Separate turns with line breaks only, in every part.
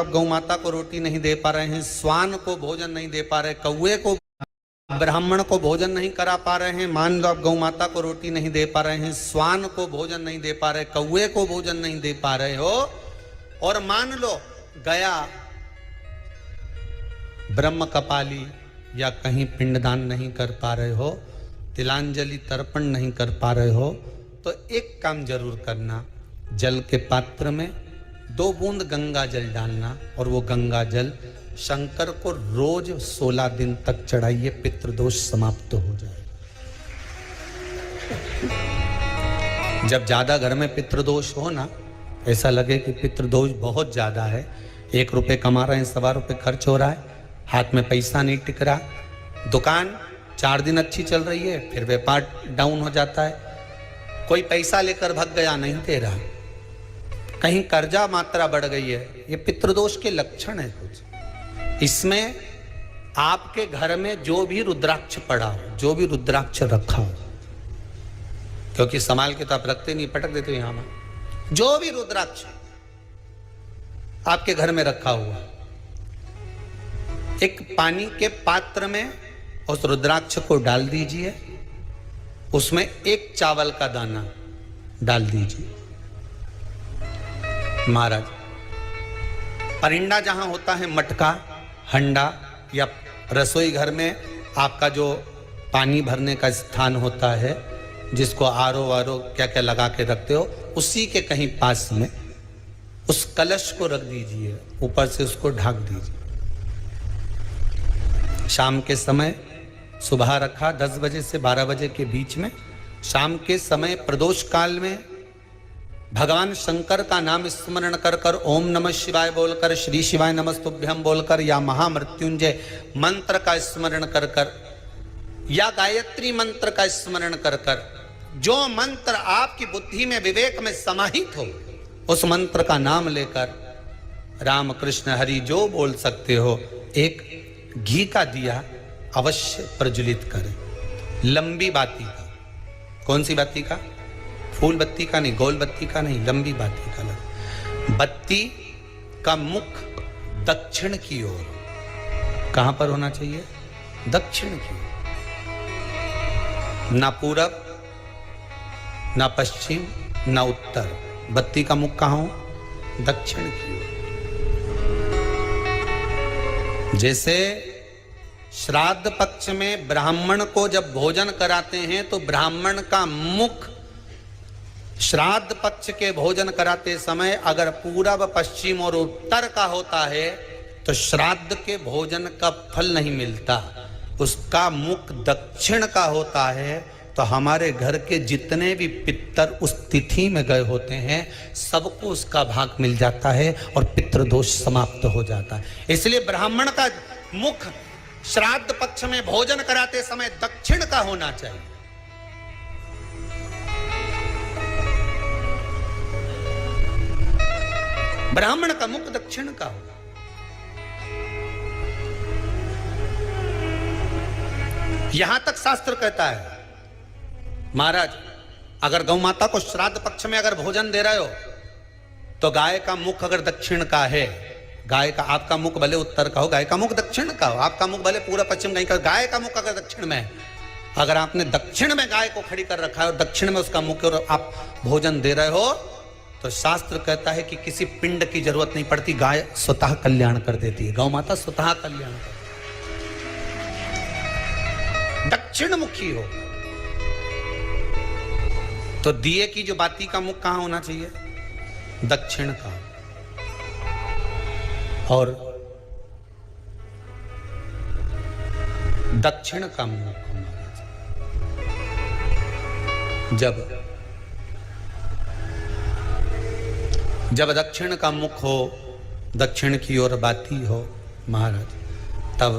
गौ माता को रोटी नहीं दे पा रहे हैं, स्वान को भोजन नहीं दे पा रहे, कौए को, ब्राह्मण को भोजन नहीं करा पा रहे हैं। मान लो आप गौ माता को रोटी नहीं दे पा रहे हैं, स्वान को भोजन नहीं दे पा रहे, कौए को भोजन नहीं दे पा रहे हो, और मान लो गया ब्रह्म कपाली या कहीं पिंडदान नहीं कर पा रहे हो, तिलांजलि तर्पण नहीं कर पा रहे हो, तो एक काम जरूर करना, जल के पात्र में 2 बूंद गंगा जल डालना और वो गंगा जल शंकर को रोज 16 दिन तक चढ़ाइए, पितृदोष समाप्त हो जाए। जब ज्यादा घर में पितृदोष हो ना, ऐसा लगे कि पितृदोष बहुत ज्यादा है, 1 रुपए कमा रहे हैं, 1.25 रुपए खर्च हो रहा है, हाथ में पैसा नहीं टिक रहा, दुकान 4 दिन अच्छी चल रही है, फिर व्यापार डाउन हो जाता है, कोई पैसा लेकर भाग गया, नहीं दे रहा, कहीं कर्जा मात्रा बढ़ गई है, ये पितृदोष के लक्षण है कुछ। इसमें आपके घर में जो भी रुद्राक्ष पड़ा हो, जो भी रुद्राक्ष रखा हो, क्योंकि संभाल के तो आप रखते नहीं, पटक देते हो यहां में, जो भी रुद्राक्ष आपके घर में रखा हुआ, एक पानी के पात्र में उस रुद्राक्ष को डाल दीजिए, उसमें 1 चावल का दाना डाल दीजिए। महाराज, परिंदा जहां होता है, मटका, हंडा या रसोई घर में आपका जो पानी भरने का स्थान होता है, जिसको आरो वारो क्या क्या लगा के रखते हो, उसी के कहीं पास में उस कलश को रख दीजिए, ऊपर से उसको ढक दीजिए। शाम के समय, सुबह रखा 10 बजे से 12 बजे के बीच में, शाम के समय प्रदोष काल में भगवान शंकर का नाम स्मरण कर कर, ओम नमः शिवाय बोलकर, श्री शिवाय नमस्तुभ्यम बोलकर, या महामृत्युंजय मंत्र का स्मरण कर कर, या गायत्री मंत्र का स्मरण कर कर, जो मंत्र आपकी बुद्धि में, विवेक में समाहित हो, उस मंत्र का नाम लेकर राम कृष्ण हरि जो बोल सकते हो, एक घी का दिया अवश्य प्रज्वलित करें, लंबी बाती का। कौन सी बाती का? फूल बत्ती का नहीं, गोल बत्ती का नहीं, लंबी बाती का लगा। बत्ती का मुख दक्षिण की ओर, कहां पर होना चाहिए? दक्षिण की ओर, ना पूरब, ना पश्चिम, ना उत्तर, बत्ती का मुख कहां हो? दक्षिण की ओर। जैसे श्राद्ध पक्ष में ब्राह्मण को जब भोजन कराते हैं तो ब्राह्मण का मुख श्राद्ध पक्ष के भोजन कराते समय अगर पूरब, पश्चिम और उत्तर का होता है तो श्राद्ध के भोजन का फल नहीं मिलता, उसका मुख दक्षिण का होता है। तो हमारे घर के जितने भी पितर उस तिथि में गए होते हैं, सबको उसका भाग मिल जाता है और पितृदोष समाप्त हो जाता है। इसलिए ब्राह्मण का मुख श्राद्ध पक्ष में भोजन कराते समय दक्षिण का होना चाहिए। ब्राह्मण का मुख दक्षिण का हो। यहां तक शास्त्र कहता है, महाराज अगर गौ माता को श्राद्ध पक्ष में अगर भोजन दे रहे हो तो गाय का मुख अगर दक्षिण का है, गाय का, आपका मुख भले उत्तर का हो, गाय का मुख दक्षिण का हो, आपका मुख भले पूरा पश्चिम कहीं का, गाय का मुख अगर दक्षिण में है, अगर आपने दक्षिण में गाय को खड़ी कर रखा है और दक्षिण में उसका मुख और आप भोजन दे रहे हो, तो शास्त्र कहता है कि किसी पिंड की जरूरत नहीं पड़ती, गाय स्वतः कल्याण कर देती है, गौ माता स्वतः कल्याण कर, दक्षिण मुखी हो। तो दिए की जो बाती का मुख कहां होना चाहिए? दक्षिण का। और दक्षिण का मुख हमारा जब दक्षिण का मुख हो, दक्षिण की ओर बाती हो महाराज, तब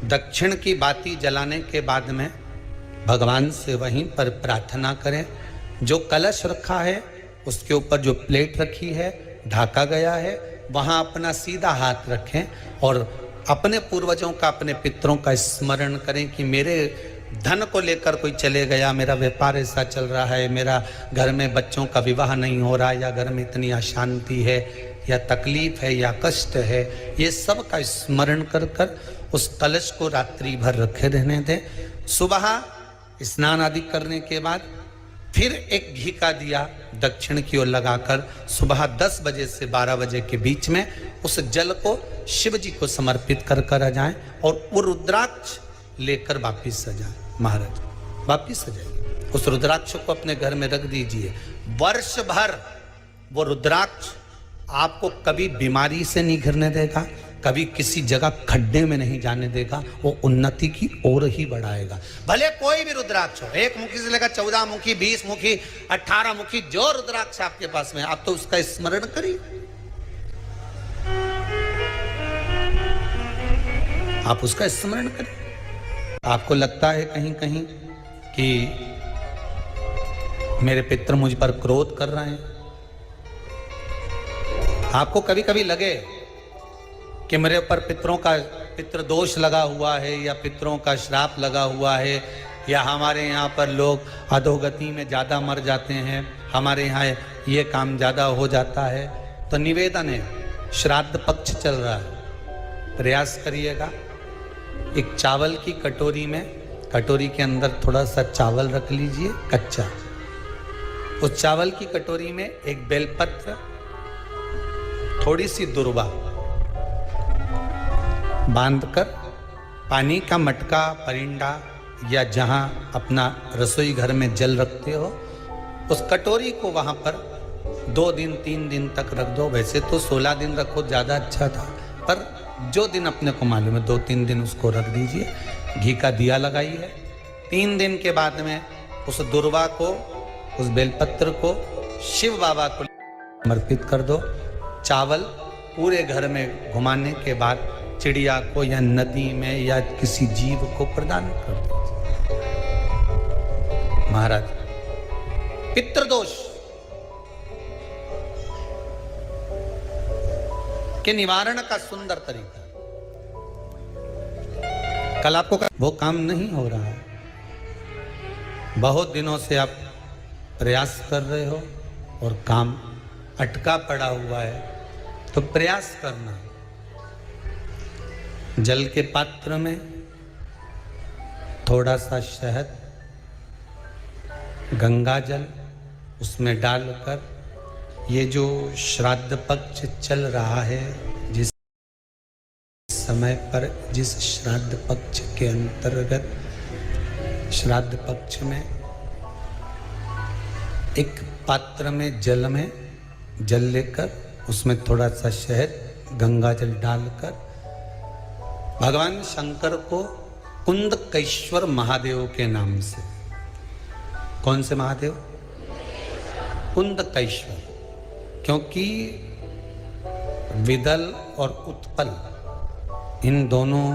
दक्षिण की बाती जलाने के बाद में भगवान से वहीं पर प्रार्थना करें। जो कलश रखा है उसके ऊपर जो प्लेट रखी है, ढाका गया है, वहां अपना सीधा हाथ रखें और अपने पूर्वजों का, अपने पितरों का स्मरण करें कि मेरे धन को लेकर कोई चले गया, मेरा व्यापार ऐसा चल रहा है, मेरा घर में बच्चों का विवाह नहीं हो रहा, या घर में इतनी अशांति है, या तकलीफ है या कष्ट है, ये सब का स्मरण कर कर उस कलश को रात्रि भर रखे रहने दें। सुबह स्नान आदि करने के बाद फिर एक घी का दिया दक्षिण की ओर लगाकर सुबह 10 बजे से 12 बजे के बीच में उस जल को शिव जी को समर्पित कर कर आ जाएं और वो रुद्राक्ष लेकर वापिस आ जाएं। महाराज वापिस आ जाइए, उस रुद्राक्ष को अपने घर में रख दीजिए। वर्ष भर वो रुद्राक्ष आपको कभी बीमारी से नहीं घिरने देगा, कभी किसी जगह खड्डे में नहीं जाने देगा, वो उन्नति की ओर ही बढ़ाएगा। भले कोई भी रुद्राक्ष हो, 1 मुखी से लेकर 14 मुखी, 20 मुखी, 18 मुखी, जो रुद्राक्ष आपके पास में, आप तो उसका स्मरण करिए। आप उसका स्मरण करिए। आपको लगता है कहीं कहीं कि मेरे पितर मुझ पर क्रोध कर रहे हैं, आपको कभी कभी लगे कि मेरे ऊपर पितृ दोष लगा हुआ है या पितरों का श्राप लगा हुआ है, या हमारे यहाँ पर लोग अधोगति में ज़्यादा मर जाते हैं, हमारे यहाँ ये काम ज़्यादा हो जाता है, तो निवेदन है, श्राद्ध पक्ष चल रहा है, प्रयास करिएगा। एक चावल की कटोरी में, कटोरी के अंदर थोड़ा सा चावल रख लीजिए कच्चा, उस चावल की कटोरी में एक बेलपत्र, थोड़ी सी दुर्वा बांधकर पानी का मटका, परिंडा या जहां अपना रसोई घर में जल रखते हो, उस कटोरी को वहां पर 2 दिन 3 दिन तक रख दो। वैसे तो 16 दिन रखो, ज़्यादा अच्छा था, पर जो दिन अपने को मालूम है 2-3 दिन उसको रख दीजिए। घी का दिया लगाइए। 3 दिन के बाद में उस दुर्वा को, उस बेलपत्र को शिव बाबा को समर्पित कर दो। चावल पूरे घर में घुमाने के बाद चिड़िया को या नदी में या किसी जीव को प्रदान कर दो। महाराज पितृदोष के निवारण का सुंदर तरीका। कल आपको वो काम नहीं हो रहा है, बहुत दिनों से आप प्रयास कर रहे हो और काम अटका पड़ा हुआ है, तो प्रयास करना। जल के पात्र में थोड़ा सा शहद, गंगा जल उसमें डालकर, ये जो श्राद्ध पक्ष चल रहा है, जिस समय पर, जिस श्राद्ध पक्ष के अंतर्गत, श्राद्ध पक्ष में एक पात्र में जल लेकर उसमें थोड़ा सा शहद, गंगा जल डालकर भगवान शंकर को कुंदकेश्वर महादेव के नाम से, कौन से महादेव? कुंदकेश्वर, क्योंकि विदल और उत्पल, इन दोनों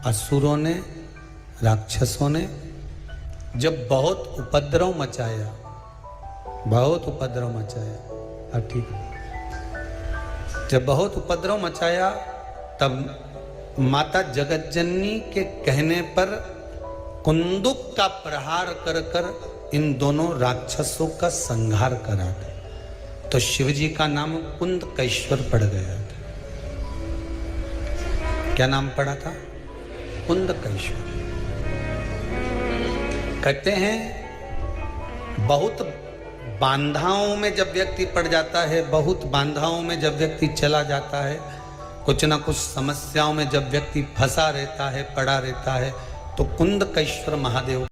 असुरों ने, राक्षसों ने जब बहुत उपद्रव मचाया, ठीक, जब बहुत उपद्रव मचाया, तब माता जगतजननी के कहने पर कुंदुक का प्रहार कर कर इन दोनों राक्षसों का संहार करा था। तो शिवजी का नाम कुंदकेश्वर पड़ गया था। क्या नाम पड़ा था? कुंदकेश्वर। कहते हैं बहुत बांधाओं में जब व्यक्ति पड़ जाता है, बहुत बांधाओं में जब व्यक्ति चला जाता है, कुछ ना कुछ समस्याओं में जब व्यक्ति फंसा रहता है, पड़ा रहता है, तो कुंदकेश्वर महादेव